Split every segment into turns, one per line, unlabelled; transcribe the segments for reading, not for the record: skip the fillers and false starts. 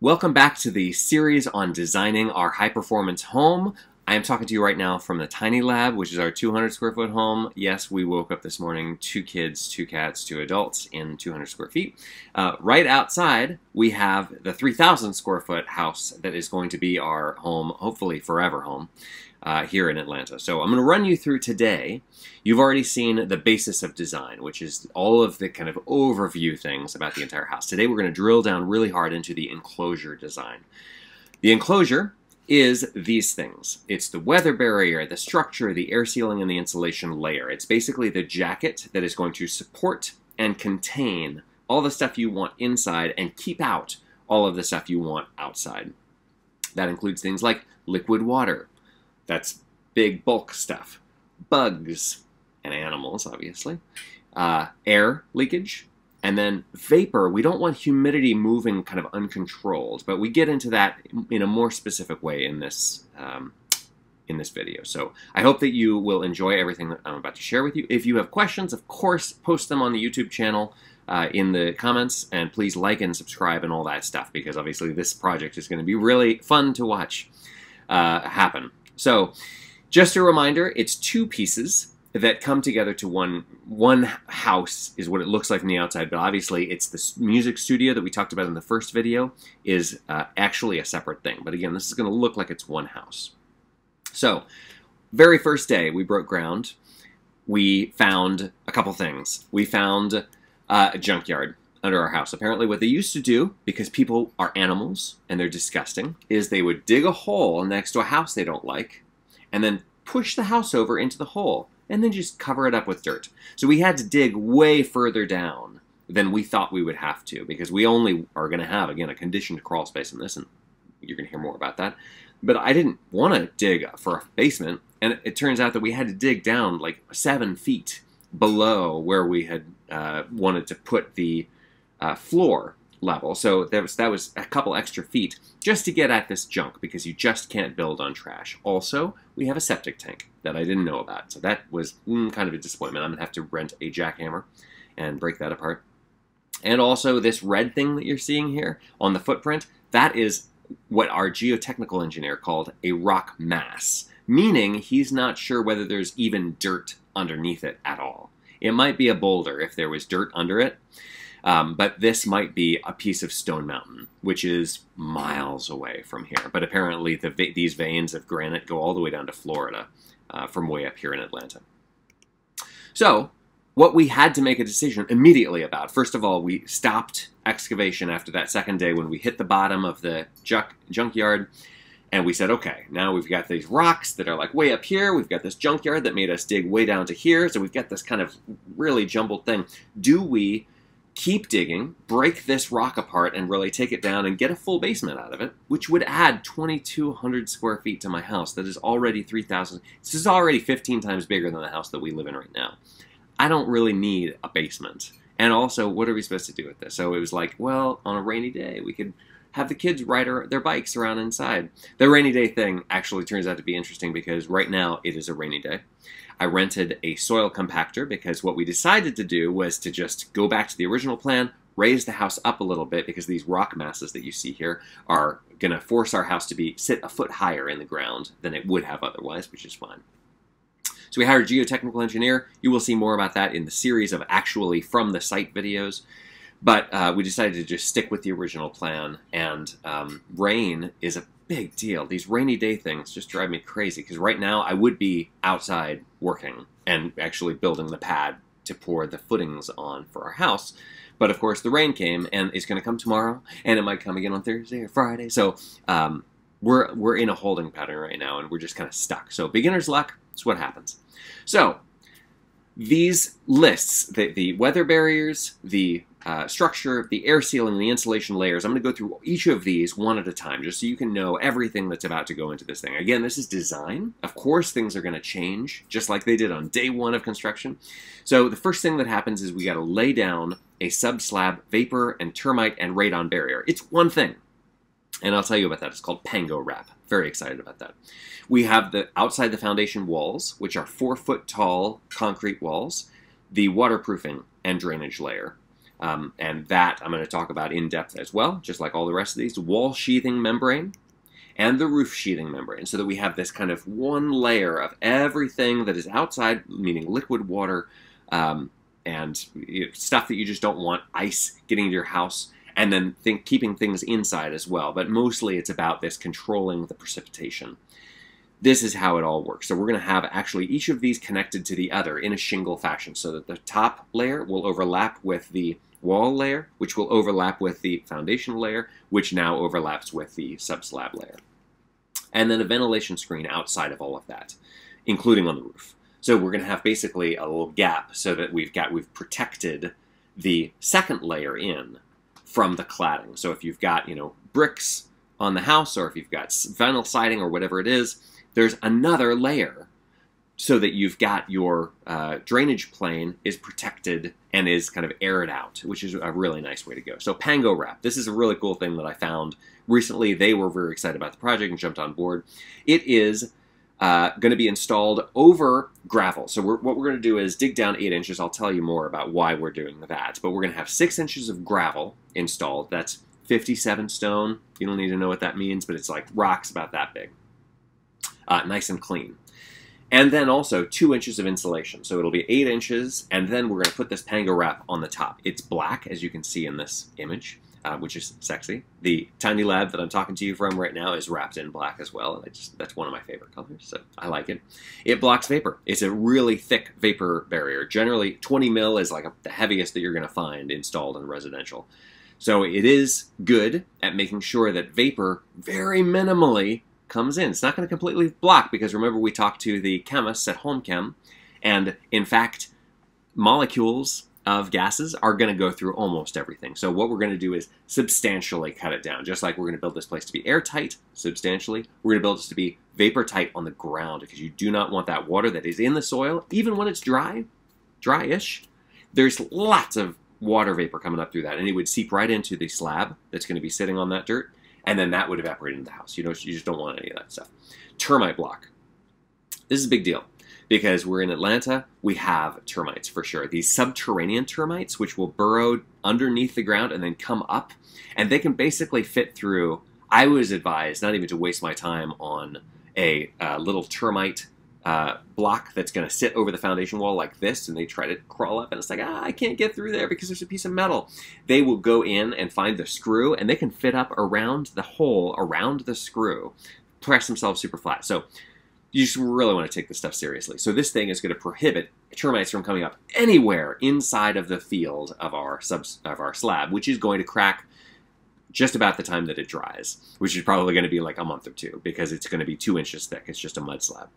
Welcome back to the series on designing our high-performance home. I am talking to you right now from the Tiny Lab, which is our 200 square foot home. Yes, we woke up this morning, 2 kids, 2 cats, 2 adults in 200 square feet. Right outside, we have the 3,000 square foot house that is going to be our home, hopefully forever home, here in Atlanta. So I'm going to run you through today. You've already seen the basis of design, which is all of the kind of overview things about the entire house. Today we're going to drill down really hard into the enclosure design. The enclosure is these things. It's the weather barrier, the structure, the air sealing, and the insulation layer. It's basically the jacket that is going to support and contain all the stuff you want inside and keep out all of the stuff you want outside. That includes things like liquid water. That's big bulk stuff. Bugs and animals, obviously. Air leakage. And then vapor. We don't want humidity moving kind of uncontrolled, but we get into that in a more specific way in this video. So I hope that you will enjoy everything that I'm about to share with you. If you have questions, of course, post them on the YouTube channel in the comments, and please like and subscribe and all that stuff, because obviously this project is going to be really fun to watch happen. So just a reminder, it's 2 pieces that come together to one house is what it looks like from the outside, but obviously it's the music studio that we talked about in the first video is actually a separate thing. But again, this is going to look like it's one house. So, very first day we broke ground, we found a couple things. We found a junkyard under our house. Apparently what they used to do, because people are animals and they're disgusting, is they would dig a hole next to a house they don't like and then push the house over into the hole and then just cover it up with dirt. So we had to dig way further down than we thought we would have to, because we only are going to have, again, a conditioned crawl space in this, and you're going to hear more about that. But I didn't want to dig for a basement, and it turns out that we had to dig down like 7 feet below where we had wanted to put the floor level. So that was a couple extra feet just to get at this junk, because you just can't build on trash. Also, we have a septic tank that I didn't know about, so that was kind of a disappointment. I'm gonna have to rent a jackhammer and break that apart. And also this red thing that you're seeing here on the footprint, that is what our geotechnical engineer called a rock mass, meaning he's not sure whether there's even dirt underneath it at all. It might be a boulder if there was dirt under it. But this might be a piece of Stone Mountain, which is miles away from here. But apparently these veins of granite go all the way down to Florida from way up here in Atlanta. So what we had to make a decision immediately about, first of all, we stopped excavation after that second day when we hit the bottom of the junkyard. And we said, okay, now we've got these rocks that are like way up here. We've got this junkyard that made us dig way down to here. So we've got this kind of really jumbled thing. Do we keep digging, break this rock apart, and really take it down and get a full basement out of it, which would add 2,200 square feet to my house that is already 3,000. This is already 15 times bigger than the house that we live in right now. I don't really need a basement. And also, what are we supposed to do with this? So it was like, well, on a rainy day, we could have the kids ride their bikes around inside. The rainy day thing actually turns out to be interesting, because right now it is a rainy day. I rented a soil compactor because what we decided to do was to just go back to the original plan, raise the house up a little bit, because these rock masses that you see here are going to force our house to sit a foot higher in the ground than it would have otherwise, which is fine. So we hired a geotechnical engineer. You will see more about that in the series of actually from the site videos. But we decided to just stick with the original plan, and rain is a big deal. These rainy day things just drive me crazy, because right now I would be outside working and actually building the pad to pour the footings on for our house. But of course the rain came, and it's going to come tomorrow, and it might come again on Thursday or Friday. So we're in a holding pattern right now, and we're just kind of stuck. So beginner's luck, that's what happens. So these lists, the weather barriers, the structure, the air sealing, the insulation layers, I'm going to go through each of these one at a time, just so you can know everything that's about to go into this thing. Again, this is design. Of course, things are going to change, just like they did on day 1 of construction. So the first thing that happens is we got to lay down a sub-slab vapor and termite and radon barrier. It's one thing, and I'll tell you about that. It's called Pango Wrap. Very excited about that. We have the outside the foundation walls, which are 4-foot tall concrete walls, the waterproofing and drainage layer. And that I'm going to talk about in depth as well, just like all the rest of these. Wall sheathing membrane and the roof sheathing membrane, so that we have this kind of one layer of everything that is outside, meaning liquid water, and stuff that you just don't want, ice getting into your house, and then keeping things inside as well. But mostly it's about this controlling the precipitation. This is how it all works. So we're going to have actually each of these connected to the other in a shingle fashion, so that the top layer will overlap with the wall layer, which will overlap with the foundation layer, which now overlaps with the subslab layer. And then a ventilation screen outside of all of that, including on the roof. So we're going to have basically a little gap so that we've protected the second layer in from the cladding. So if you've got, bricks on the house, or if you've got vinyl siding or whatever it is, there's another layer so that you've got your drainage plane is protected and is kind of aired out, which is a really nice way to go. So Pango Wrap, this is a really cool thing that I found recently. They were very excited about the project and jumped on board. It is going to be installed over gravel. So what we're going to do is dig down 8 inches. I'll tell you more about why we're doing that. But we're going to have 6 inches of gravel installed. That's 57 stone. You don't need to know what that means, but it's like rocks about that big. Nice and clean. And then also 2 inches of insulation. So it'll be 8 inches, and then we're going to put this Pango Wrap on the top. It's black, as you can see in this image, which is sexy. The tiny lab that I'm talking to you from right now is wrapped in black as well, and that's one of my favorite colors, so I like it. It blocks vapor. It's a really thick vapor barrier. Generally, 20 mil is like the heaviest that you're going to find installed in residential. So it is good at making sure that vapor very minimally comes in. It's not going to completely block, because remember we talked to the chemists at Home Chem, and in fact molecules of gases are going to go through almost everything. So what we're going to do is substantially cut it down. Just like we're going to build this place to be airtight substantially, we're going to build this to be vapor tight on the ground, because you do not want that water that is in the soil, even when it's dry-ish, there's lots of water vapor coming up through that, and it would seep right into the slab that's going to be sitting on that dirt, and then that would evaporate into the house. You just don't want any of that stuff. Termite block. This is a big deal, because we're in Atlanta. We have termites for sure. These subterranean termites, which will burrow underneath the ground and then come up, and they can basically fit through. I was advised not even to waste my time on a little termite block that's going to sit over the foundation wall like this, and they try to crawl up, and it's like, I can't get through there because there's a piece of metal. They will go in and find the screw, and they can fit up around the hole, around the screw, press themselves super flat. So you just really want to take this stuff seriously. So this thing is going to prohibit termites from coming up anywhere inside of the field of our slab, which is going to crack just about the time that it dries, which is probably going to be like a month or two, because it's going to be 2 inches thick. It's just a mud slab.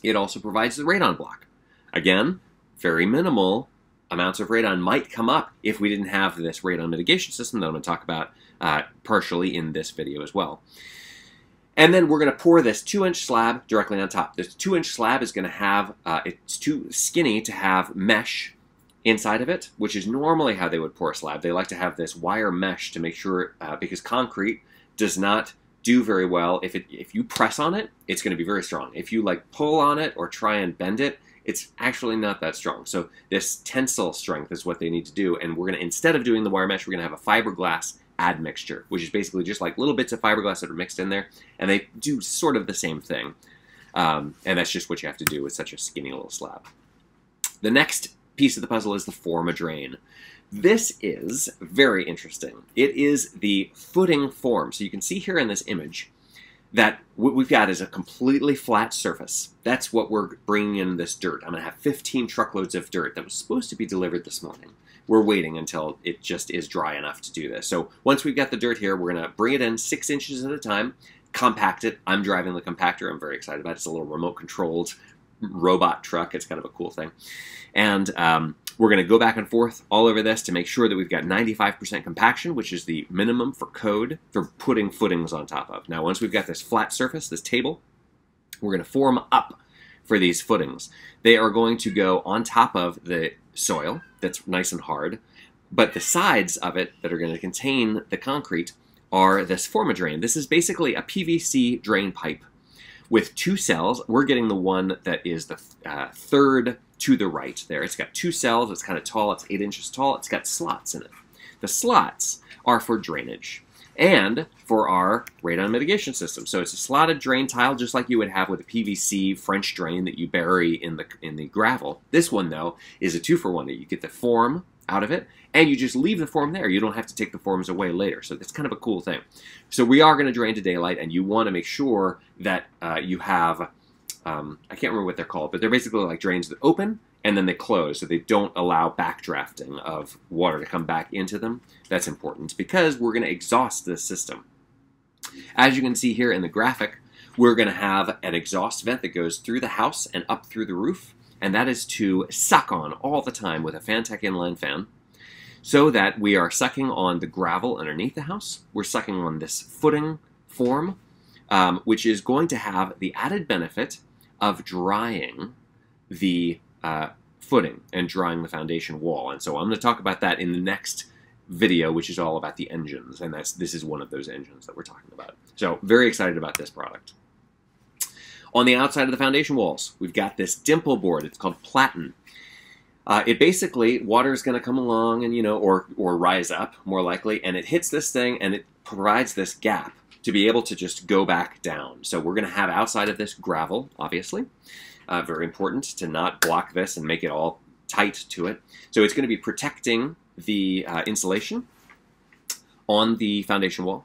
It also provides the radon block. Again, very minimal amounts of radon might come up if we didn't have this radon mitigation system that I'm going to talk about partially in this video as well. And then we're going to pour this 2-inch slab directly on top. This 2-inch slab is going to have, it's too skinny to have mesh inside of it, which is normally how they would pour a slab. They like to have this wire mesh to make sure, because concrete does not do very well. If you press on it, it's going to be very strong. If you like pull on it or try and bend it, it's actually not that strong. So this tensile strength is what they need to do. And we're going to, instead of doing the wire mesh, we're going to have a fiberglass admixture, which is basically just like little bits of fiberglass that are mixed in there, and they do sort of the same thing. And that's just what you have to do with such a skinny little slab. The next piece of the puzzle is the form a drain. This is very interesting. It is the footing form. So you can see here in this image that what we've got is a completely flat surface. That's what we're bringing in this dirt. I'm going to have 15 truckloads of dirt that was supposed to be delivered this morning. We're waiting until it just is dry enough to do this. So once we've got the dirt here, we're going to bring it in 6 inches at a time, compact it. I'm driving the compactor. I'm very excited about it. It's a little remote-controlled robot truck. It's kind of a cool thing. And we're going to go back and forth all over this to make sure that we've got 95% compaction, which is the minimum for code for putting footings on top of. Now, once we've got this flat surface, this table, we're going to form up for these footings. They are going to go on top of the soil that's nice and hard, but the sides of it that are going to contain the concrete are this form a drain. This is basically a PVC drain pipe with 2 cells. We're getting the one that is the third to the right there. It's got 2 cells. It's kind of tall. It's 8 inches tall. It's got slots in it. The slots are for drainage and for our radon mitigation system. So it's a slotted drain tile, just like you would have with a PVC French drain that you bury in the gravel. This one, though, is a 2-for-1. You get the form out of it, and you just leave the form there. You don't have to take the forms away later. So that's kind of a cool thing. So we are going to drain to daylight, and you want to make sure that you have, I can't remember what they're called, but they're basically like drains that open and then they close, so they don't allow backdrafting of water to come back into them. That's important because we're going to exhaust this system. As you can see here in the graphic, we're going to have an exhaust vent that goes through the house and up through the roof, and that is to suck on all the time with a Fantech inline fan, so that we are sucking on the gravel underneath the house. We're sucking on this footing form, which is going to have the added benefit of drying the footing and drying the foundation wall. And so I'm going to talk about that in the next video, which is all about the engines, and this is one of those engines that we're talking about. So very excited about this product. On the outside of the foundation walls, we've got this dimple board. It's called Platon. It basically, water is going to come along and, or rise up, more likely, and it hits this thing and it provides this gap to be able to just go back down. So we're going to have outside of this gravel, obviously. Very important to not block this and make it all tight to it. So it's going to be protecting the insulation on the foundation wall.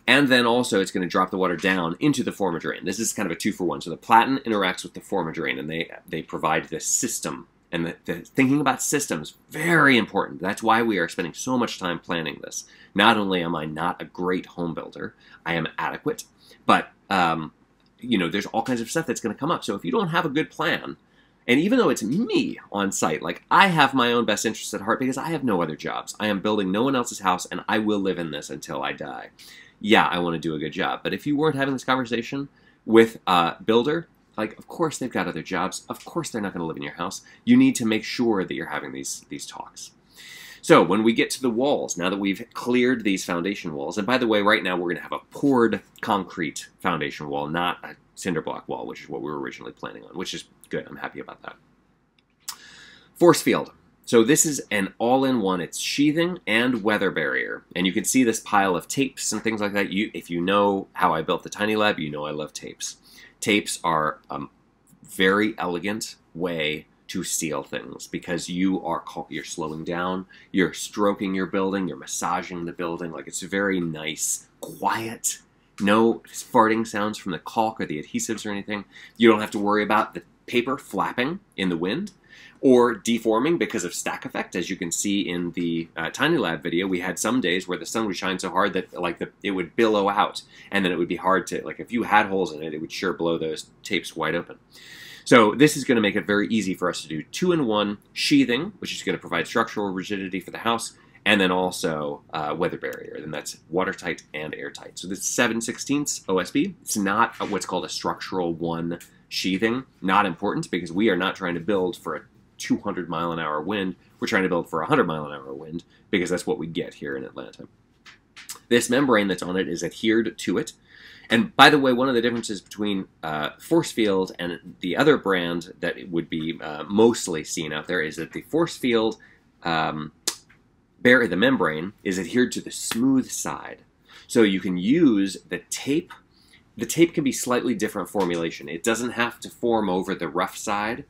And then also it's going to drop the water down into the former drain. This is kind of a 2-for-1. So the Platon interacts with the former drain, and they provide this system. And the thinking about systems, very important. That's why we are spending so much time planning this. Not only am I not a great home builder, I am adequate, but there's all kinds of stuff that's going to come up. So if you don't have a good plan, and even though it's me on site, like I have my own best interests at heart because I have no other jobs. I am building no one else's house, and I will live in this until I die. Yeah, I want to do a good job. But if you weren't having this conversation with a builder, like, of course they've got other jobs. Of course they're not going to live in your house. You need to make sure that you're having these talks. So when we get to the walls, now that we've cleared these foundation walls, and by the way, right now we're going to have a poured concrete foundation wall, not a cinder block wall, which is what we were originally planning on, which is good. I'm happy about that. ForceField. So this is an all-in-one. It's sheathing and weather barrier. And you can see this pile of tapes and things like that. If you know how I built the Tiny Lab, you know I love tapes. Tapes are a very elegant way to seal things because you're slowing down, you're stroking your building, you're massaging the building. Like, it's very nice, quiet, no farting sounds from the caulk or the adhesives or anything. You don't have to worry about the paper flapping in the wind or deforming because of stack effect. As you can see in the Tiny Lab video, we had some days where the sun would shine so hard that it would billow out, and then it would be hard to, if you had holes in it, it would sure blow those tapes wide open. So this is going to make it very easy for us to do 2-in-1 sheathing, which is going to provide structural rigidity for the house, and then also weather barrier, and that's watertight and airtight. So this is 7/16 OSB. It's not what's called a structural 1 sheathing. Not important because we are not trying to build for a 200-mile-an-hour wind. We're trying to build for a 100-mile-an-hour wind because that's what we get here in Atlanta. This membrane that's on it is adhered to it. And by the way, one of the differences between ForceField and the other brand that it would be mostly seen out there is that the ForceField the membrane is adhered to the smooth side. So you can use the tape. The tape can be slightly different formulation. It doesn't have to form over the rough side.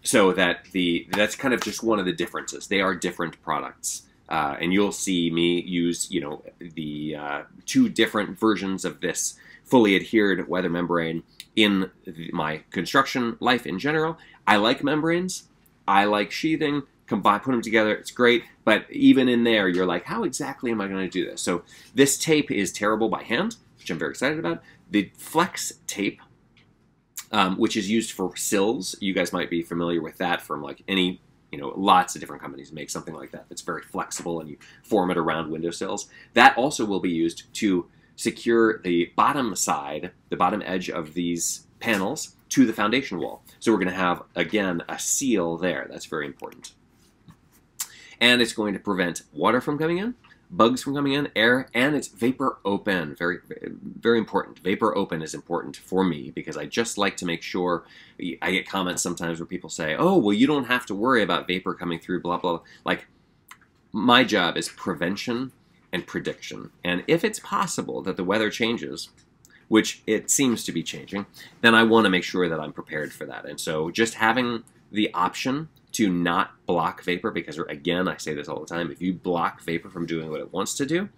So that's kind of just one of the differences. They are different products. And you'll see me use, the 2 different versions of this fully adhered weather membrane in my construction life in general. I like membranes. I like sheathing. Put them together, it's great. But even in there, you're like, how exactly am I going to do this? So this tape is tearable by hand, which I'm very excited about. The flex tape, which is used for sills. You guys might be familiar with that from any, lots of different companies make something like that that's very flexible and you form it around windowsills. That also will be used to secure the bottom side, the bottom edge of these panels to the foundation wall. So we're going to have, again, a seal there. That's very important. And it's going to prevent water from coming in, bugs from coming in, air, and it's vapor open. Very, very important. Vapor open is important for me because I just like to make sure. I get comments sometimes where people say, oh, well, you don't have to worry about vapor coming through, blah, blah. Like, my job is prevention and prediction. And if it's possible that the weather changes, which it seems to be changing, then I want to make sure that I'm prepared for that. And so just having the option to not block vapor, because again, I say this all the time, if you block vapor from doing what it wants to do,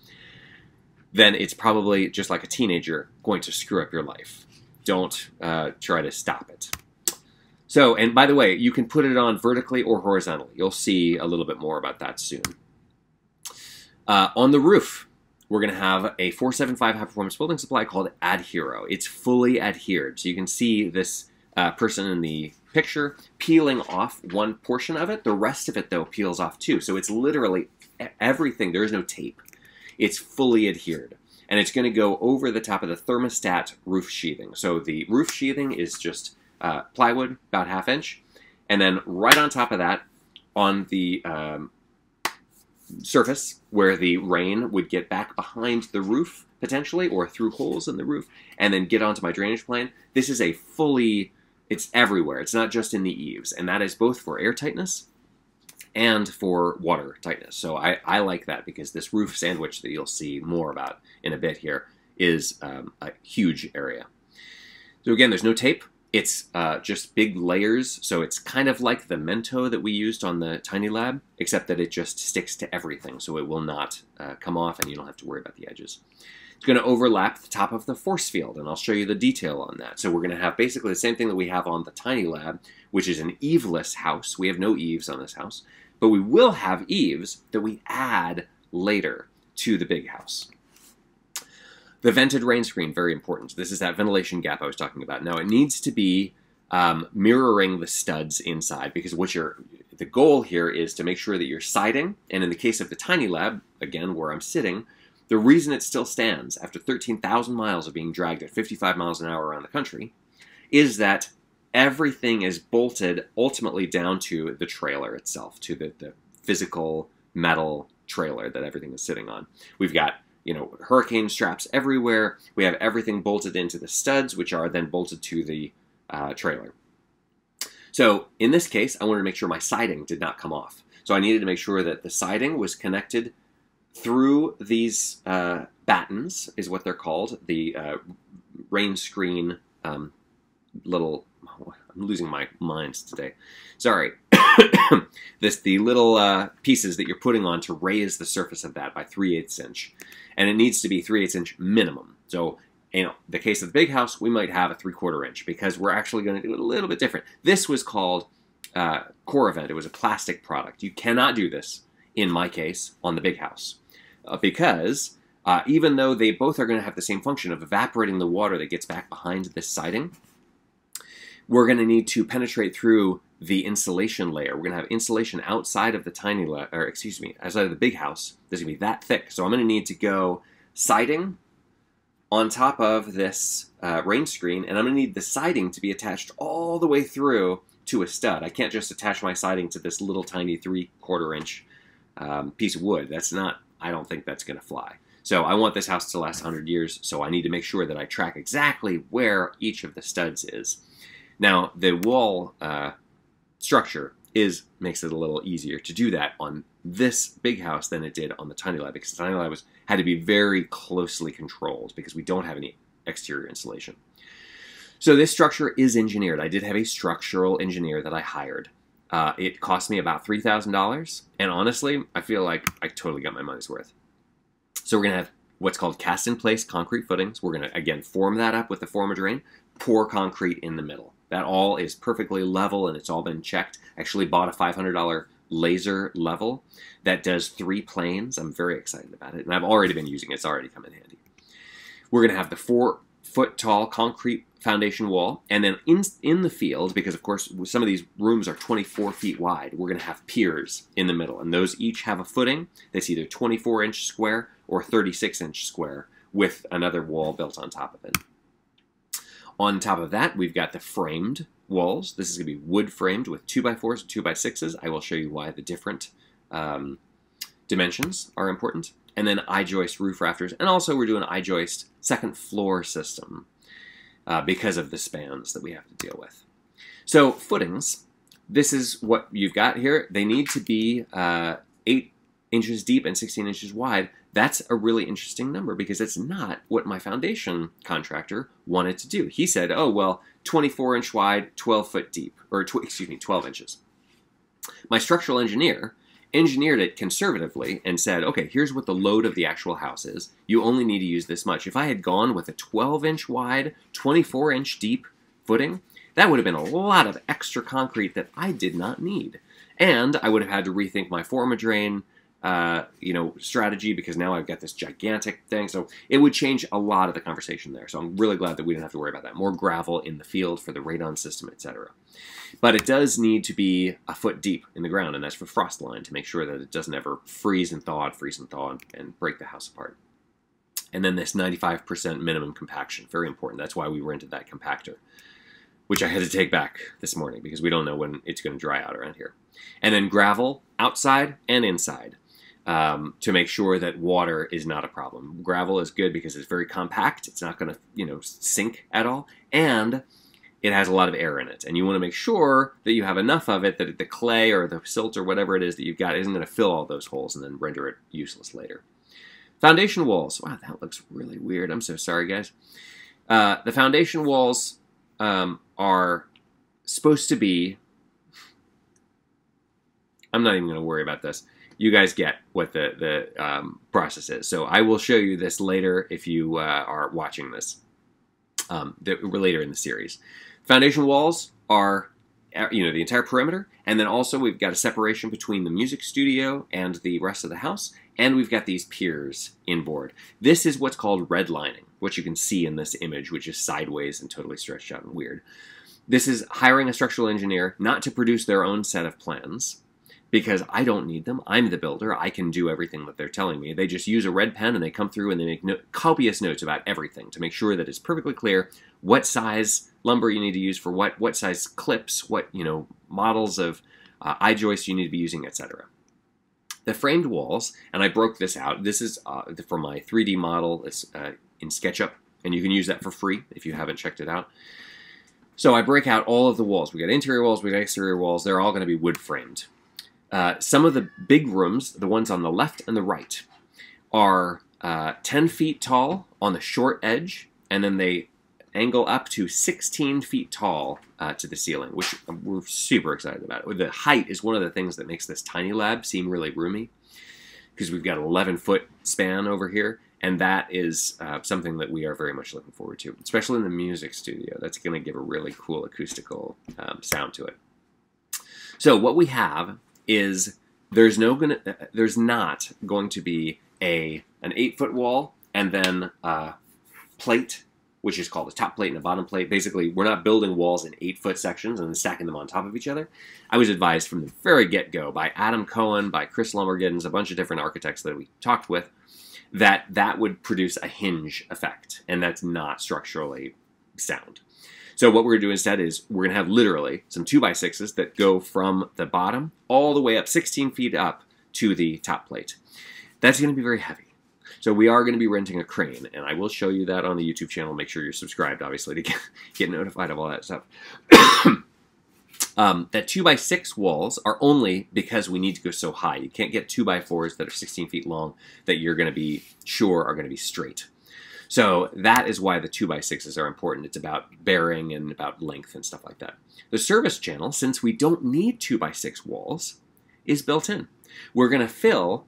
then it's probably, just like a teenager, going to screw up your life. Don't try to stop it. So, and by the way, you can put it on vertically or horizontally. You'll see a little bit more about that soon. On the roof, we're going to have a 475 high-performance building supply called ADHERO. It's fully adhered. So you can see this person in the picture peeling off one portion of it. The rest of it, though, peels off too. So it's literally everything. There is no tape. It's fully adhered. And it's going to go over the top of the thermostat roof sheathing. So the roof sheathing is just plywood, about 1/2 inch. And then right on top of that, on the surface where the rain would get back behind the roof, potentially, or through holes in the roof, and then get onto my drainage plane, this is a fully... It's everywhere. It's not just in the eaves. And that is both for air tightness and for water tightness. So I like that because this roof sandwich that you'll see more about in a bit here is a huge area. So again, there's no tape. It's just big layers. So it's kind of like the Mento that we used on the Tiny Lab, except that it just sticks to everything. So it will not come off and you don't have to worry about the edges. It's going to overlap the top of the ForceField, and I'll show you the detail on that. So we're going to have basically the same thing that we have on the Tiny Lab, which is an eaveless house. We have no eaves on this house, but we will have eaves that we add later to the big house. The vented Rainscreen, very important. This is that ventilation gap I was talking about. Now, it needs to be mirroring the studs inside, because the goal here is to make sure that your siding, and in the case of the Tiny Lab, again, where I'm sitting, the reason it still stands after 13,000 miles of being dragged at 55 miles an hour around the country is that everything is bolted ultimately down to the trailer itself, to the physical metal trailer that everything is sitting on. We've got, you know, hurricane straps everywhere. We have everything bolted into the studs, which are then bolted to the trailer. So in this case, I wanted to make sure my siding did not come off. So I needed to make sure that the siding was connected through these battens, is what they're called, the Rainscreen little... Oh, I'm losing my mind today. Sorry. The little pieces that you're putting on to raise the surface of that by 3/8 inch. And it needs to be 3/8 inch minimum. So, you know, the case of the big house, we might have a 3/4 inch because we're actually going to do it a little bit different. This was called Corbett. It was a plastic product. You cannot do this, in my case, on the big house. Because even though they both are going to have the same function of evaporating the water that gets back behind this siding, we're going to need to penetrate through the insulation layer. We're going to have insulation outside of the outside of the big house. That's going to be that thick. So I'm going to need to go siding on top of this Rainscreen, and I'm going to need the siding to be attached all the way through to a stud. I can't just attach my siding to this little tiny 3/4 inch piece of wood. That's not... I don't think that's going to fly. So I want this house to last 100 years, so I need to make sure that I track exactly where each of the studs is. Now, the wall structure makes it a little easier to do that on this big house than it did on the Tiny Lab, because the Tiny Lab had to be very closely controlled because we don't have any exterior insulation. So this structure is engineered. I did have a structural engineer that I hired. It cost me about $3,000, and honestly, I feel like I totally got my money's worth. So we're going to have what's called cast-in-place concrete footings. We're going to, again, form that up with the former drain, pour concrete in the middle. That all is perfectly level, and it's all been checked. I actually bought a $500 laser level that does 3 planes. I'm very excited about it, and I've already been using it. It's already come in handy. We're going to have the 4-foot-tall concrete foundation wall, and then in the field, because of course some of these rooms are 24 feet wide, we're going to have piers in the middle, and those each have a footing that's either 24-inch square or 36-inch square with another wall built on top of it. On top of that, we've got the framed walls. This is going to be wood framed with 2x4s and 2x6s. I will show you why the different dimensions are important. and then I-joist roof rafters, and also we're doing I-joist second floor system because of the spans that we have to deal with. So footings, this is what you've got here. They need to be 8 inches deep and 16 inches wide. That's a really interesting number because it's not what my foundation contractor wanted to do. He said, oh, well, 24 inch wide, 12 foot deep, or 12 inches. My structural engineer engineered it conservatively and said, okay, here's what the load of the actual house is. You only need to use this much. If I had gone with a 12 inch wide, 24 inch deep footing, that would have been a lot of extra concrete that I did not need. And I would have had to rethink my forma drain strategy because now I've got this gigantic thing. So it would change a lot of the conversation there. So I'm really glad that we didn't have to worry about that. More gravel in the field for the radon system, etc. But it does need to be a foot deep in the ground, and that's for frost line to make sure that it doesn't ever freeze and thaw, and break the house apart. And then this 95% minimum compaction, very important. That's why we rented that compactor, which I had to take back this morning because we don't know when it's going to dry out around here. And then gravel outside and inside to make sure that water is not a problem. Gravel is good because it's very compact. It's not going to, sink at all. And it has a lot of air in it. And you want to make sure that you have enough of it that the clay or the silt or whatever it is that you've got isn't going to fill all those holes and then render it useless later. Foundation walls. Wow, that looks really weird. I'm so sorry, guys. The foundation walls are supposed to be... I'm not even going to worry about this. You guys get what the process is. So I will show you this later if you are watching this later in the series. Foundation walls are, the entire perimeter, and then also we've got a separation between the music studio and the rest of the house, and we've got these piers inboard. This is what's called redlining, what you can see in this image, which is sideways and totally stretched out and weird. This is hiring a structural engineer not to produce their own set of plans, because I don't need them. I'm the builder. I can do everything that they're telling me. They just use a red pen and they come through and they make copious notes about everything to make sure that it's perfectly clear what size lumber you need to use for what size clips, what models of I-joists you need to be using, etc. The framed walls, and I broke this out. This is for my 3D model. It's in SketchUp, and you can use that for free if you haven't checked it out. So I break out all of the walls. We got interior walls, we got exterior walls. They're all going to be wood framed. Some of the big rooms, the ones on the left and the right, are 10 feet tall on the short edge, and then they angle up to 16 feet tall to the ceiling, which we're super excited about. The height is one of the things that makes this tiny lab seem really roomy, because we've got an 11-foot span over here, and that is something that we are very much looking forward to, especially in the music studio. That's going to give a really cool acoustical sound to it. So what we have is there's not going to be an 8-foot wall and then a plate, which is called a top plate and a bottom plate. Basically, we're not building walls in 8-foot sections and then stacking them on top of each other. I was advised from the very get-go by Adam Cohen, by Chris Lumbergiddens, a bunch of different architects that we talked with, that that would produce a hinge effect, and that's not structurally sound. So what we're going to do instead is we're going to have literally some 2x6s that go from the bottom all the way up 16 feet up to the top plate. That's going to be very heavy. So we are going to be renting a crane, and I will show you that on the YouTube channel. Make sure you're subscribed, obviously, to get notified of all that stuff. That 2x6 walls are only because we need to go so high. You can't get 2x4s that are 16 feet long that you're going to be sure are going to be straight. So that is why the 2x6s are important. It's about bearing and about length and stuff like that. The service channel, since we don't need 2x6 walls, is built in. We're going to fill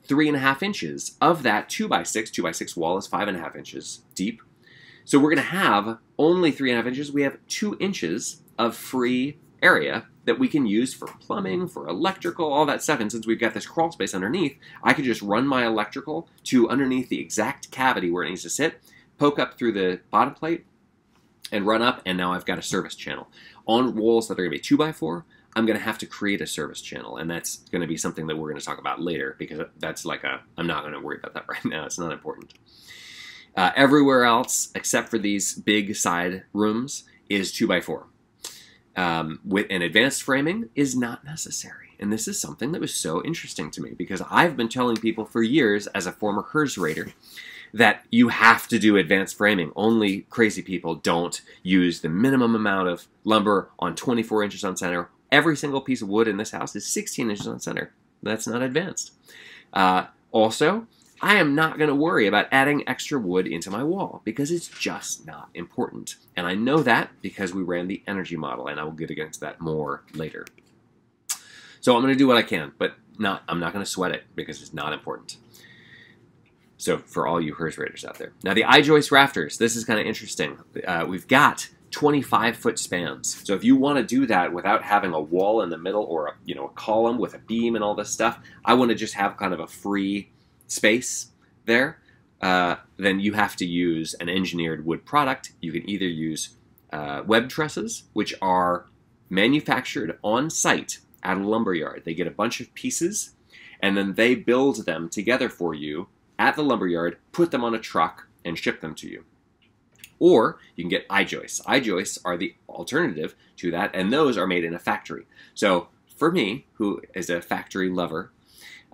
3.5 inches of that 2x6. 2x6 wall is 5.5 inches deep. So we're going to have only 3.5 inches. We have 2 inches of free area that we can use for plumbing, for electrical, all that stuff. And since we've got this crawl space underneath, I can just run my electrical to underneath the exact cavity where it needs to sit, poke up through the bottom plate, and run up, and now I've got a service channel. On walls that are going to be 2x4, I'm going to have to create a service channel, and that's going to be something that we're going to talk about later, because that's like I'm not going to worry about that right now. It's not important. Everywhere else, except for these big side rooms, is 2x4. With an advanced framing is not necessary. And this is something that was so interesting to me because I've been telling people for years as a former HERS raider that you have to do advanced framing. Only crazy people don't use the minimum amount of lumber on 24 inches on center. Every single piece of wood in this house is 16 inches on center. That's not advanced. Also, I am not going to worry about adding extra wood into my wall because it's just not important. And I know that because we ran the energy model, and I will get into that more later. So I'm going to do what I can, but I'm not going to sweat it because it's not important. So for all you HERS raiders out there. Now the I-joist rafters, this is kind of interesting. We've got 25-foot spans. So if you want to do that without having a wall in the middle or a column with a beam and all this stuff, I want to just have kind of a free space there, then you have to use an engineered wood product. You can either use web trusses, which are manufactured on site at a lumber yard. They get a bunch of pieces, and then they build them together for you at the lumber yard, put them on a truck, and ship them to you. Or you can get I-joists. I-joists are the alternative to that, and those are made in a factory. So for me, who is a factory lover,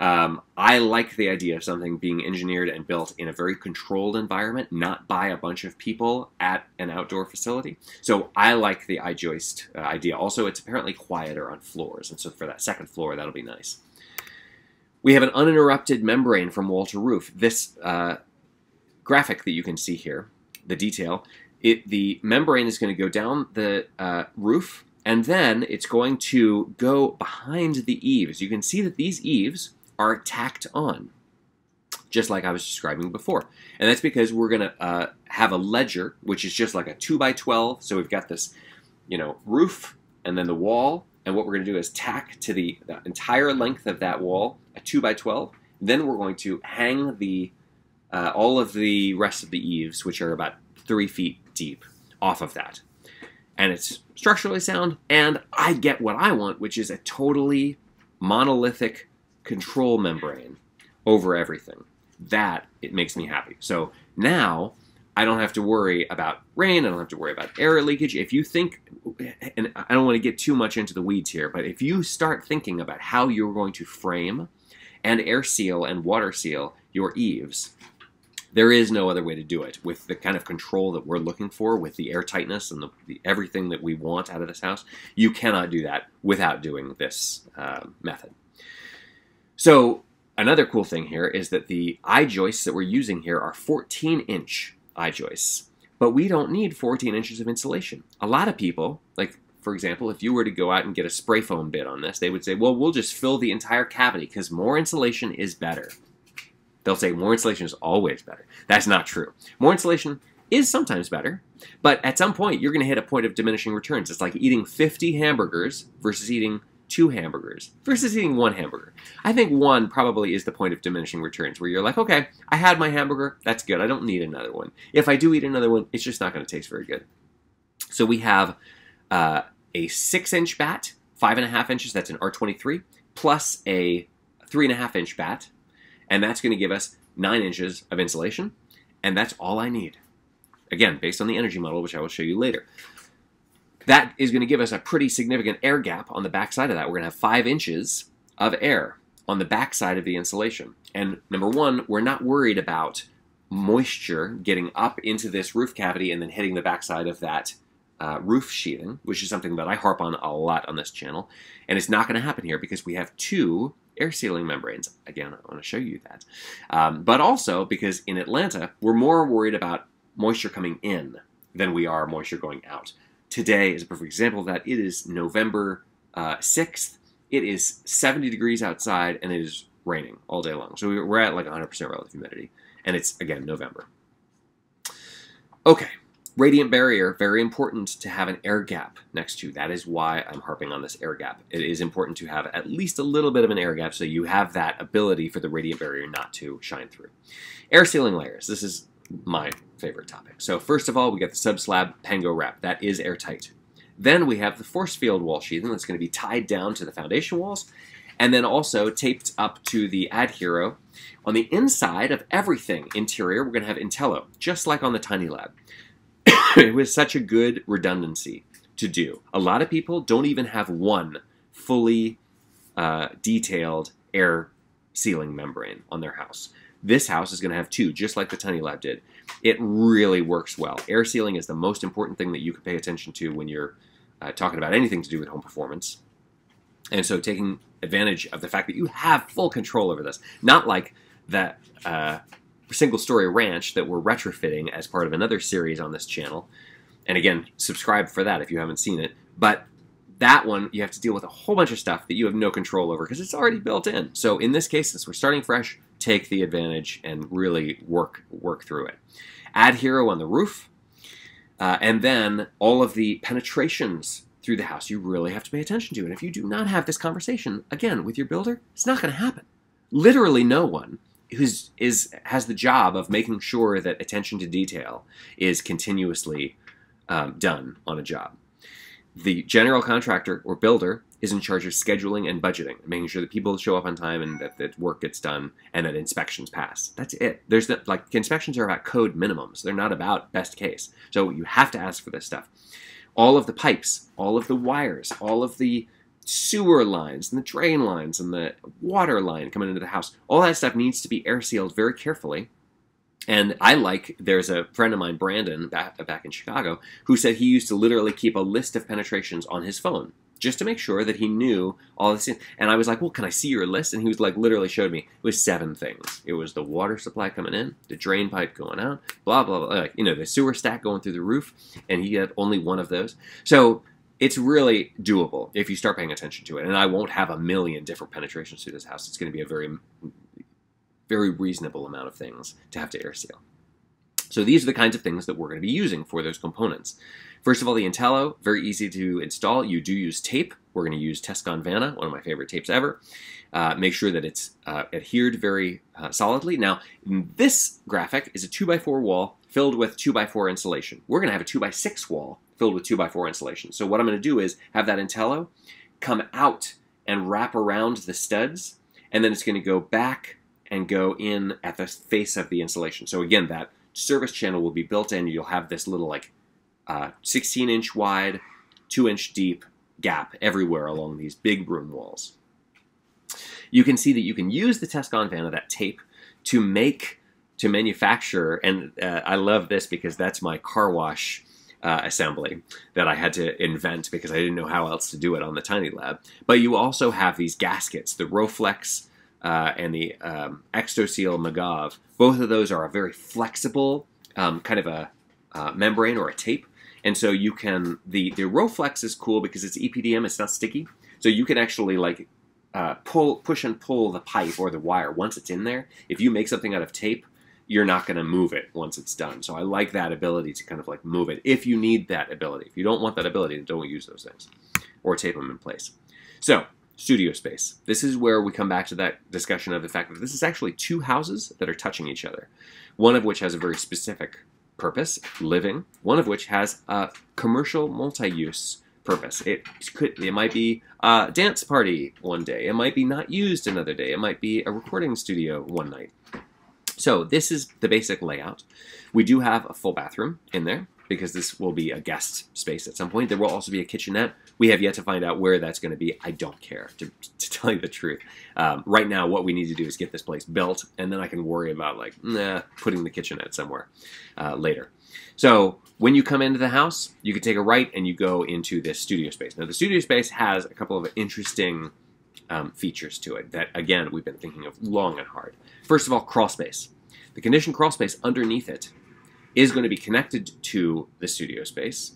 I like the idea of something being engineered and built in a very controlled environment, not by a bunch of people at an outdoor facility. So I like the I-joist idea. Also, it's apparently quieter on floors, and so for that second floor, that'll be nice. We have an uninterrupted membrane from wall to roof. This graphic that you can see here, the detail, the membrane is going to go down the roof, and then it's going to go behind the eaves. You can see that these eaves are tacked on, just like I was describing before. And that's because we're going to have a ledger, which is just like a 2x12. So we've got this, roof and then the wall. And what we're going to do is tack to the entire length of that wall a 2x12. Then we're going to hang the all of the rest of the eaves, which are about 3 feet deep, off of that. And it's structurally sound, and I get what I want, which is a totally monolithic control membrane over everything. That, it makes me happy. So now I don't have to worry about rain, I don't have to worry about air leakage. If you think, and I don't want to get too much into the weeds here, but if you start thinking about how you're going to frame and air seal and water seal your eaves, there is no other way to do it with the kind of control that we're looking for, with the air tightness and the everything that we want out of this house. You cannot do that without doing this method. So another cool thing here is that the I-joists that we're using here are 14-inch I-joists, but we don't need 14 inches of insulation. A lot of people, like for example, if you were to go out and get a spray foam bit on this, they would say, well, we'll just fill the entire cavity because more insulation is better. They'll say more insulation is always better. That's not true. More insulation is sometimes better, but at some point you're going to hit a point of diminishing returns. It's like eating 50 hamburgers versus eating 2 hamburgers versus eating 1 hamburger. I think 1 probably is the point of diminishing returns where you're like, okay, I had my hamburger, that's good, I don't need another one. If I do eat another one, it's just not going to taste very good. So we have a 6-inch bat, 5.5 inches, that's an R23, plus a 3.5-inch bat, and that's going to give us 9 inches of insulation, and that's all I need. Again, based on the energy model, which I will show you later. That is going to give us a pretty significant air gap on the back side of that. We're going to have 5 inches of air on the back side of the insulation. And number one, we're not worried about moisture getting up into this roof cavity and then hitting the back side of that roof sheathing, which is something that I harp on a lot on this channel. And it's not going to happen here because we have 2 air sealing membranes. Again, I want to show you that. But also because in Atlanta, we're more worried about moisture coming in than we are moisture going out. Today is a perfect example of that. It is November 6th. It is 70 degrees outside, and it is raining all day long. So we're at like 100% relative humidity. And it's, again, November. Okay, radiant barrier, very important to have an air gap next to. That is why I'm harping on this air gap. It is important to have at least a little bit of an air gap so you have that ability for the radiant barrier not to shine through. Air sealing layers. This is my favorite topic. So first of all, we got the sub-slab Pango Wrap. That is airtight. Then we have the ForceField wall sheathing that's going to be tied down to the foundation walls and then also taped up to the ADHERO. On the inside of everything interior, we're going to have Intello, just like on the Tiny Lab. It was such a good redundancy to do. A lot of people don't even have one fully detailed air sealing membrane on their house. This house is going to have 2, just like the Tiny Lab did. It really works well. Air sealing is the most important thing that you can pay attention to when you're talking about anything to do with home performance. And so taking advantage of the fact that you have full control over this, not like that single-story ranch that we're retrofitting as part of another series on this channel. And again, subscribe for that if you haven't seen it. But that one, you have to deal with a whole bunch of stuff that you have no control over because it's already built in. So in this case, since we're starting fresh, take the advantage and really work through it. ADHERO on the roof, and then all of the penetrations through the house you really have to pay attention to. And if you do not have this conversation, again, with your builder, it's not going to happen. Literally no one has the job of making sure that attention to detail is continuously done on a job. The general contractor or builder is in charge of scheduling and budgeting, making sure that people show up on time and that work gets done and that inspections pass. That's it. Inspections are about code minimums. They're not about best case. So you have to ask for this stuff. All of the pipes, all of the wires, all of the sewer lines and the drain lines and the water line coming into the house, all that stuff needs to be air sealed very carefully. And there's a friend of mine, Brandon, back in Chicago, who said he used to literally keep a list of penetrations on his phone just to make sure that he knew all this. And I was like, well, can I see your list? And he was like, literally showed me. It was 7 things. It was the water supply coming in, the drain pipe going out, blah, blah, blah. Like, the sewer stack going through the roof. And he had only one of those. So it's really doable if you start paying attention to it. And I won't have a million different penetrations through this house. It's going to be a very reasonable amount of things to have to air seal. So these are the kinds of things that we're going to be using for those components. First of all, the Intello, very easy to install. You do use tape. We're going to use Tescon Vanna, one of my favorite tapes ever. Make sure that it's adhered very solidly. Now, this graphic is a 2x4 wall filled with 2x4 insulation. We're going to have a 2x6 wall filled with 2x4 insulation. So what I'm going to do is have that Intello come out and wrap around the studs, and then it's going to go back and go in at the face of the insulation. So again, that service channel will be built in. You'll have this little 16-inch wide, 2-inch deep gap everywhere along these big room walls. You can see that you can use the Tescon Vanna, that tape, to manufacture, and I love this because that's my car wash assembly that I had to invent because I didn't know how else to do it on the Tiny Lab. But you also have these gaskets, the Roflex and the Extoseal Magov. Both of those are a very flexible kind of a membrane or a tape. And so you can, the Roflex is cool because it's EPDM, it's not sticky. So you can actually push and pull the pipe or the wire once it's in there. If you make something out of tape, you're not going to move it once it's done. So I like that ability to kind of move it if you need that ability. If you don't want that ability, then don't use those things or tape them in place. So studio space. This is where we come back to that discussion of the fact that this is actually 2 houses that are touching each other. One of which has a very specific purpose, living. One of which has a commercial multi-use purpose. It might be a dance party one day. It might be not used another day. It might be a recording studio one night. So this is the basic layout. We do have a full bathroom in there because this will be a guest space at some point. There will also be a kitchenette. We have yet to find out where that's going to be. I don't care, to tell you the truth. Right now, what we need to do is get this place built, and then I can worry about putting the kitchenette somewhere later. So when you come into the house, you can take a right and you go into this studio space. Now, the studio space has a couple of interesting features to it that, again, we've been thinking of long and hard. First of all, crawl space. The conditioned crawl space underneath it is going to be connected to the studio space.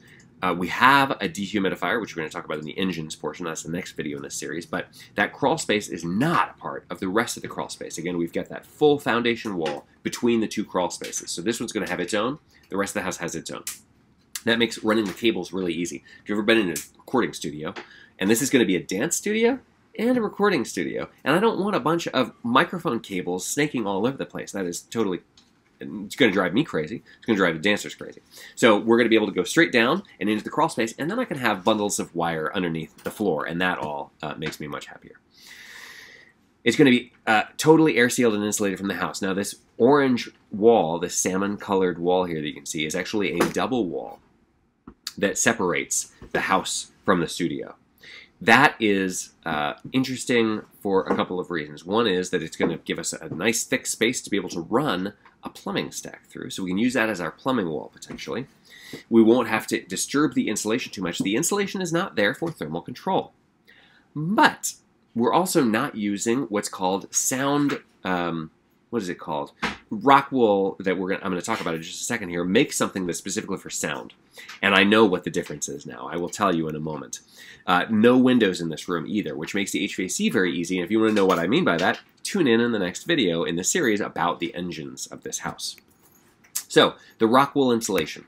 We have a dehumidifier, which we're going to talk about in the engines portion. That's the next video in this series. But that crawl space is not a part of the rest of the crawl space. Again, we've got that full foundation wall between the 2 crawl spaces. So this one's going to have its own. The rest of the house has its own. That makes running the cables really easy. If you've ever been in a recording studio, and this is going to be a dance studio and a recording studio, and I don't want a bunch of microphone cables snaking all over the place. That is totally... It's going to drive me crazy. It's going to drive the dancers crazy. So we're going to be able to go straight down and into the crawl space, and then I can have bundles of wire underneath the floor, and that all makes me much happier. It's going to be totally air sealed and insulated from the house. Now this orange wall, this salmon colored wall here that you can see, is actually a double wall that separates the house from the studio. That is interesting for a couple of reasons. One is that it's going to give us a nice thick space to be able to run a plumbing stack through. So we can use that as our plumbing wall, potentially. We won't have to disturb the insulation too much. The insulation is not there for thermal control. But we're also not using what's called sound, what is it called? Rockwool, that I'm going to talk about in just a second here, makes something that's specifically for sound. And I know what the difference is now. I will tell you in a moment. No windows in this room either, which makes the HVAC very easy. And if you want to know what I mean by that, tune in the next video in the series about the engines of this house. So, the Rockwool insulation.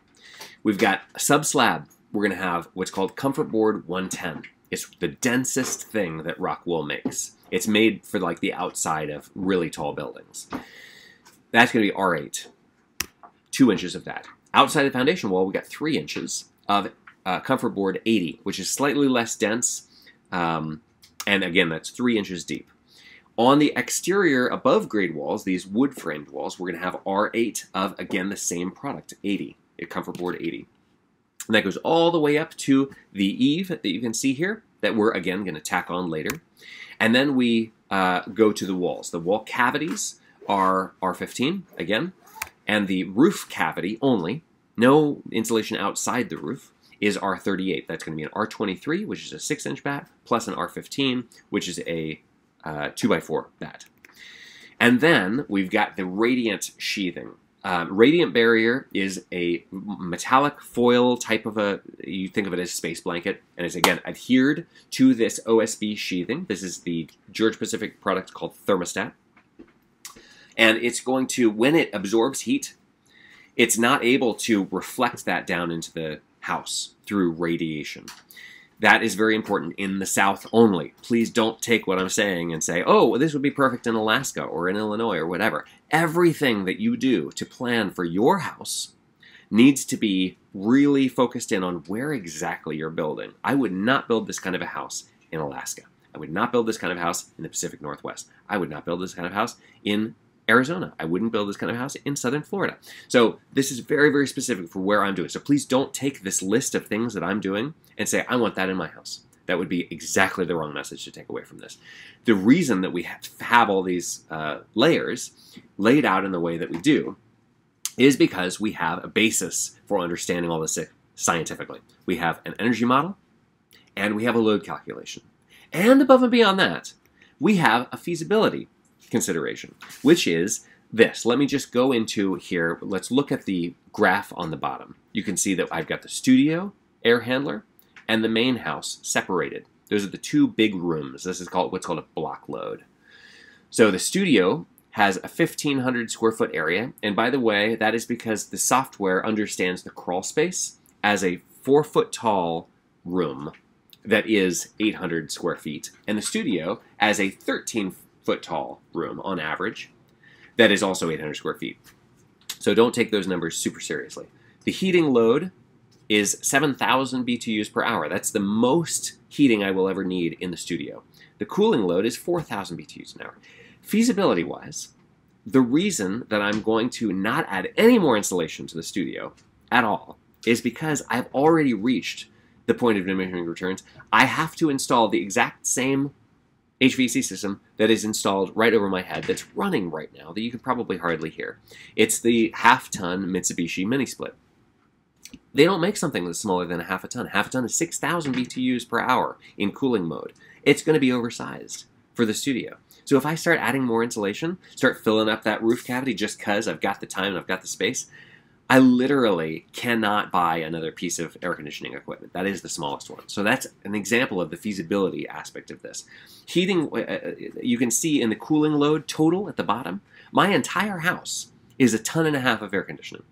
We've got a sub-slab. We're going to have what's called Comfort Board 110. It's the densest thing that Rockwool makes. It's made for like the outside of really tall buildings. That's going to be R8. 2 inches of that. Outside the foundation wall, we got 3 inches of Comfort Board 80, which is slightly less dense. And again, that's 3 inches deep. On the exterior above grade walls, these wood framed walls, we're going to have R8 of, again, the same product, 80. Comfort Board 80. And that goes all the way up to the eave that you can see here, that we're, again, going to tack on later. And then we go to the walls. The wall cavities are R15, again, and the roof cavity only, no insulation outside the roof, is R38. That's going to be an R23, which is a 6-inch bat, plus an R15, which is a 2x4 bat. And then we've got the radiant sheathing. Radiant barrier is a metallic foil type of you think of it as a space blanket, and it's, again, adhered to this OSB sheathing. This is the Georgia-Pacific product called Thermostat. And it's going to, when it absorbs heat, it's not able to reflect that down into the house through radiation. That is very important in the South only. Please don't take what I'm saying and say, oh, well, this would be perfect in Alaska or in Illinois or whatever. Everything that you do to plan for your house needs to be really focused in on where exactly you're building. I would not build this kind of a house in Alaska. I would not build this kind of house in the Pacific Northwest. I would not build this kind of house in Arizona. I wouldn't build this kind of house in southern Florida. So this is very, very specific for where I'm doing. So please don't take this list of things that I'm doing and say, I want that in my house. That would be exactly the wrong message to take away from this. The reason that we have all these layers laid out in the way that we do is because we have a basis for understanding all this scientifically. We have an energy model, and we have a load calculation. And above and beyond that, we have a feasibility consideration, which is this. Let me just go into here. Let's look at the graph on the bottom. You can see that I've got the studio air handler and the main house separated. Those are the 2 big rooms. This is called what's called a block load. So the studio has a 1,500 square foot area, and by the way, that is because the software understands the crawl space as a 4-foot tall room that is 800 square feet, and the studio as a 13-foot tall room on average that is also 800 square feet. So don't take those numbers super seriously. The heating load is 7,000 BTUs per hour. That's the most heating I will ever need in the studio. The cooling load is 4,000 BTUs an hour. Feasibility-wise, the reason that I'm going to not add any more insulation to the studio at all is because I've already reached the point of diminishing returns. I have to install the exact same HVAC system that is installed right over my head that's running right now that you can probably hardly hear. It's the half-ton Mitsubishi mini-split. They don't make something that's smaller than a half a ton. Half a ton is 6,000 BTUs per hour in cooling mode. It's going to be oversized for the studio. So if I start adding more insulation, start filling up that roof cavity just because I've got the time and I've got the space, I literally cannot buy another piece of air conditioning equipment. That is the smallest one. So that's an example of the feasibility aspect of this. Heating, you can see in the cooling load total at the bottom, my entire house is 1.5 tons of air conditioning.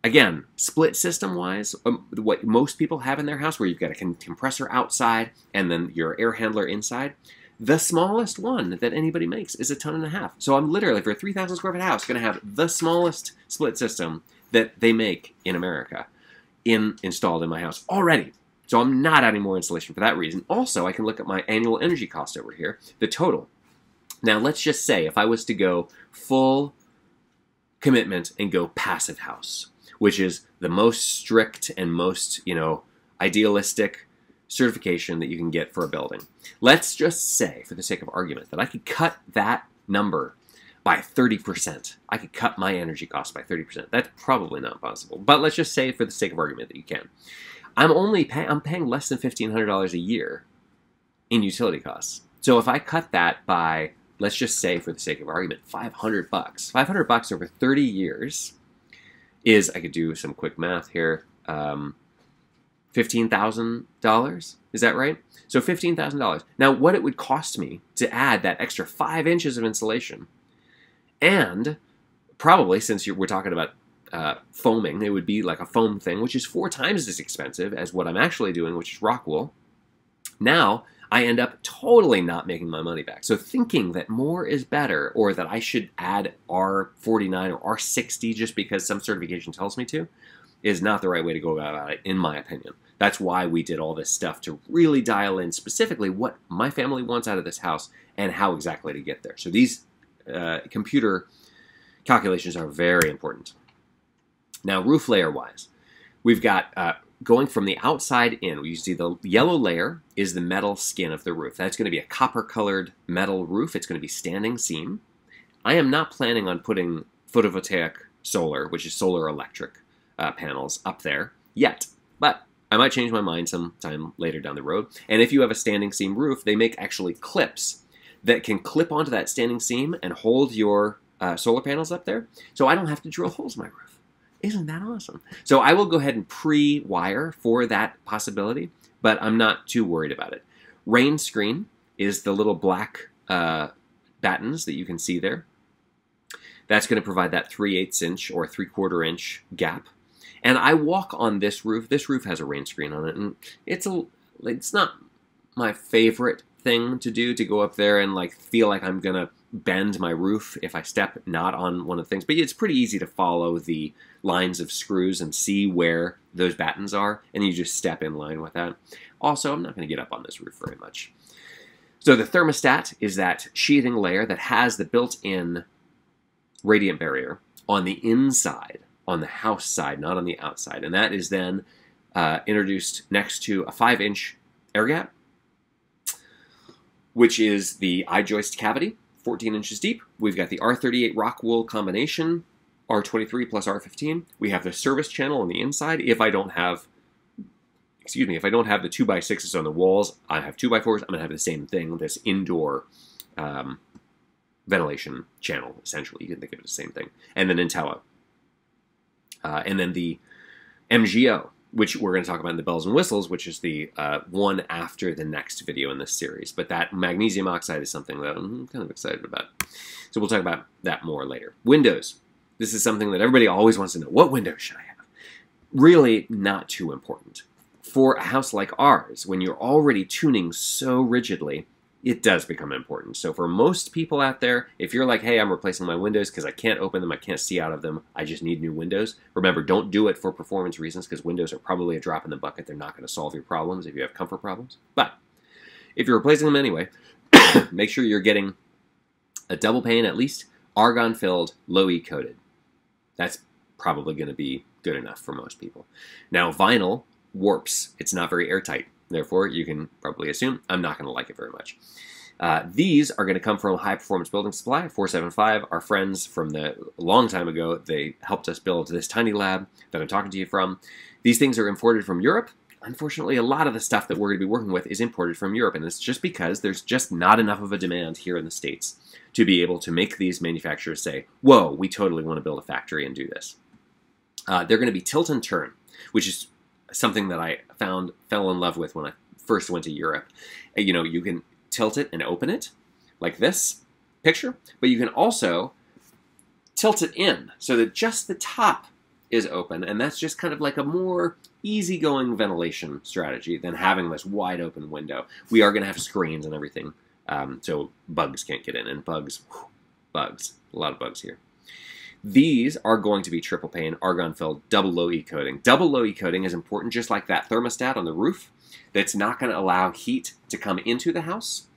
Again, split system-wise, what most people have in their house, where you've got a compressor outside and then your air handler inside, the smallest one that anybody makes is 1.5 tons. So I'm literally, for a 3,000 square foot house, going to have the smallest split system that they make in America installed in my house already. So I'm not adding more insulation for that reason. Also, I can look at my annual energy cost over here, the total. Now, let's just say if I was to go full commitment and go passive house, which is the most strict and most, idealistic certification that you can get for a building. Let's just say, for the sake of argument, that I could cut that number by 30%. I could cut my energy costs by 30%. That's probably not possible, but let's just say, for the sake of argument, that you can. I'm paying less than $1,500 a year in utility costs. So if I cut that by, let's just say, for the sake of argument, $500. $500 over 30 years is, I could do some quick math here, $15,000. Is that right? So $15,000. Now, what it would cost me to add that extra 5 inches of insulation, and probably, since we're talking about foaming, it would be like a foam thing, which is 4 times as expensive as what I'm actually doing, which is Rockwool. Now, I end up totally not making my money back. So thinking that more is better, or that I should add R49 or R60 just because some certification tells me to, is not the right way to go about it, in my opinion. That's why we did all this stuff, to really dial in specifically what my family wants out of this house and how exactly to get there. So these computer calculations are very important. Now, roof layer-wise, we've got, going from the outside in, you see the yellow layer is the metal skin of the roof. That's going to be a copper-colored metal roof. It's going to be standing seam. I am not planning on putting photovoltaic solar, which is solar electric panels, up there yet, but I might change my mind sometime later down the road. And if you have a standing seam roof, they make actually clips that can clip onto that standing seam and hold your solar panels up there, so I don't have to drill holes in my roof. Isn't that awesome? So I will go ahead and pre-wire for that possibility, but I'm not too worried about it. Rainscreen is the little black battens that you can see there. That's going to provide that 3/8 inch or 3/4 inch gap. And I walk on this roof. This roof has a Rainscreen on it, and it's not my favorite thing to do, to go up there and like feel like I'm gonna bend my roof if I step not on one of the things. But it's pretty easy to follow the lines of screws and see where those battens are, and you just step in line with that. Also, I'm not going to get up on this roof very much. So the thermostat is that sheathing layer that has the built-in radiant barrier on the inside, on the house side, not on the outside. And that is then introduced next to a 5-inch air gap, which is the I-joist cavity, 14 inches deep. We've got the R38 Rockwool combination, R23 plus R15. We have the service channel on the inside. If I don't have, if I don't have the 2x6s on the walls, I have 2x4s. I'm going to have the same thing, this indoor ventilation channel, essentially. You can think of it as the same thing. And then Intello. And then the MGO, which we're going to talk about in the bells and whistles, which is the one after the next video in this series. But that magnesium oxide is something that I'm kind of excited about. So we'll talk about that more later. Windows. This is something that everybody always wants to know. What windows should I have? Really not too important. For a house like ours, when you're already tuning so rigidly, it does become important. So for most people out there, if you're like, hey, I'm replacing my windows because I can't open them, I can't see out of them, I just need new windows. Remember, don't do it for performance reasons, because windows are probably a drop in the bucket. They're not going to solve your problems if you have comfort problems. But if you're replacing them anyway, make sure you're getting a double pane at least, argon-filled, low-E coated. That's probably going to be good enough for most people. Now, vinyl warps. It's not very airtight. Therefore, you can probably assume I'm not going to like it very much. These are going to come from High Performance Building Supply, 475. Our friends from a long time ago, they helped us build this tiny lab that I'm talking to you from. These things are imported from Europe. Unfortunately, a lot of the stuff that we're going to be working with is imported from Europe, and it's just because there's just not enough of a demand here in the States to be able to make these manufacturers say, whoa, we totally want to build a factory and do this. They're going to be tilt and turn, which is something that I fell in love with when I first went to Europe. You know, you can tilt it and open it, like this picture, but you can also tilt it in so that just the top is open, and that's just kind of like a more easygoing ventilation strategy than having this wide open window. We are going to have screens and everything, so bugs can't get in, and bugs, a lot of bugs here. These are going to be triple pane, argon-filled, double low-E coating. Double low-E coating is important, just like that thermostat on the roof, that's not going to allow heat to come into the house.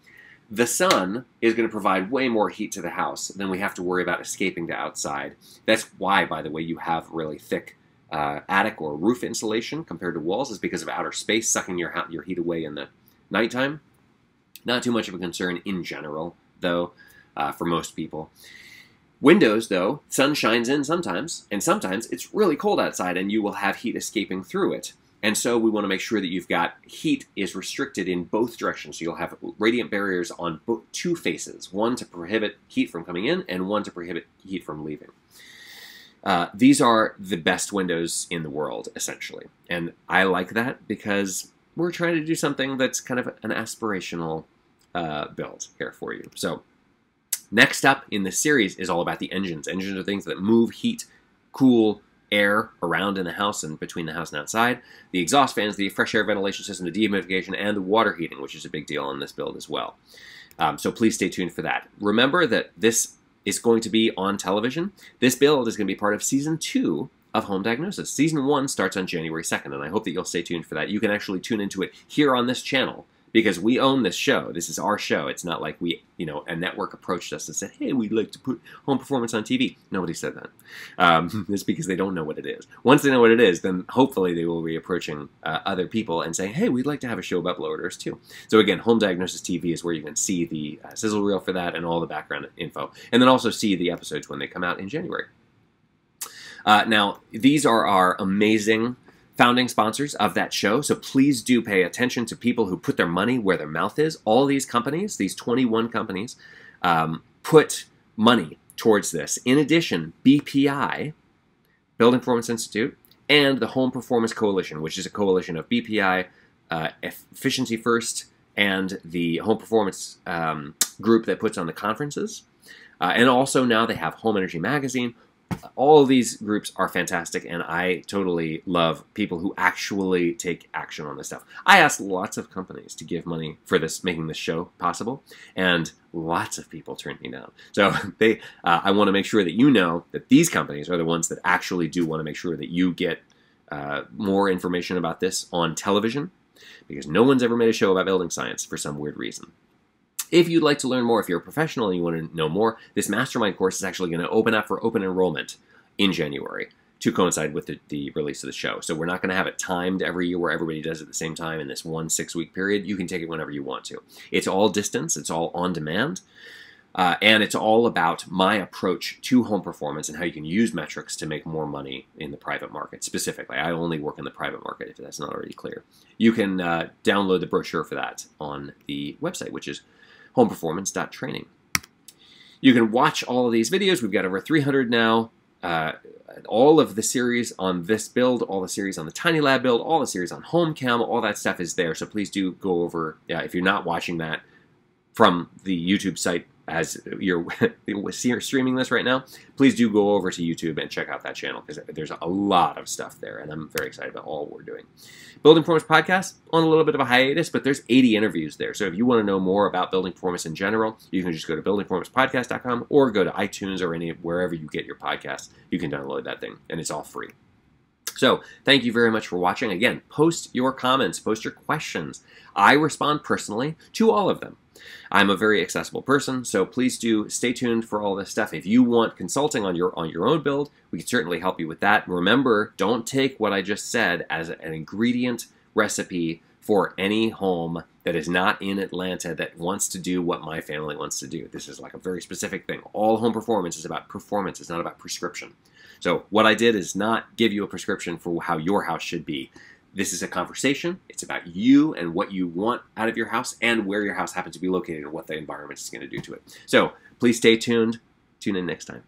The sun is going to provide way more heat to the house than we have to worry about escaping to outside. That's why, by the way, you have really thick attic or roof insulation compared to walls is because of outer space sucking your heat away in the nighttime. Not too much of a concern in general, though, for most people. Windows, though, sun shines in sometimes, and sometimes it's really cold outside and you will have heat escaping through it. And so we want to make sure that you've got heat is restricted in both directions. So you'll have radiant barriers on two faces, one to prohibit heat from coming in and one to prohibit heat from leaving. These are the best windows in the world, essentially. And I like that because we're trying to do something that's kind of an aspirational build here for you. So next up in this series is all about the engines. Engines are things that move heat, cool air around in the house and between the house and outside. The exhaust fans, the fresh air ventilation system, the dehumidification, and the water heating, which is a big deal on this build as well. So please stay tuned for that. Remember that this is going to be on television. This build is going to be part of Season 2 of Home Diagnosis. Season 1 starts on January 2nd, and I hope that you'll stay tuned for that. You can actually tune into it here on this channel, because we own this show. This is our show. It's not like we, a network approached us and said, hey, we'd like to put home performance on TV. Nobody said that. It's because they don't know what it is. Once they know what it is, then hopefully they will be approaching other people and saying, hey, we'd like to have a show about blowers too. So again, Home Diagnosis TV is where you can see the sizzle reel for that and all the background info. And then also see the episodes when they come out in January. Now, these are our amazing founding sponsors of that show, so please do pay attention to people who put their money where their mouth is. All these companies, these 21 companies, put money towards this. In addition, BPI, Building Performance Institute, and the Home Performance Coalition, which is a coalition of BPI, Efficiency First, and the Home Performance group that puts on the conferences. And also now they have Home Energy Magazine. All of these groups are fantastic, and I totally love people who actually take action on this stuff. I asked lots of companies to give money for this, making this show possible, and lots of people turned me down. So I want to make sure that you know that these companies are the ones that actually do want to make sure that you get more information about this on television, because no one's ever made a show about building science for some weird reason. If you'd like to learn more, if you're a professional and you want to know more, this Mastermind course is actually going to open up for open enrollment in January to coincide with the release of the show. So we're not going to have it timed every year where everybody does it at the same time in this 1 6-week period. You can take it whenever you want to. It's all distance. It's all on demand. And it's all about my approach to home performance and how you can use metrics to make more money in the private market. Specifically, I only work in the private market, if that's not already clear. You can download the brochure for that on the website, which is homeperformance.training. You can watch all of these videos. We've got over 300 now. All of the series on this build, all the series on the Tiny Lab build, all the series on Home Cam, all that stuff is there. So please do go over, if you're not watching that from the YouTube site as you're streaming this right now, please do go over to YouTube and check out that channel, because there's a lot of stuff there, and I'm very excited about all we're doing. Building Performance Podcast, on a little bit of a hiatus, but there's 80 interviews there. So if you want to know more about building performance in general, you can just go to buildingperformancepodcast.com or go to iTunes or wherever you get your podcasts. You can download that thing, and it's all free. So thank you very much for watching. Again, post your comments, post your questions. I respond personally to all of them. I'm a very accessible person, so please do stay tuned for all this stuff. If you want consulting on your own build, we can certainly help you with that. Remember, don't take what I just said as an ingredient recipe for any home that is not in Atlanta that wants to do what my family wants to do. This is like a very specific thing. All home performance is about performance. It's not about prescription. So what I did is not give you a prescription for how your house should be. This is a conversation. It's about you and what you want out of your house and where your house happens to be located and what the environment is going to do to it. So please stay tuned. Tune in next time.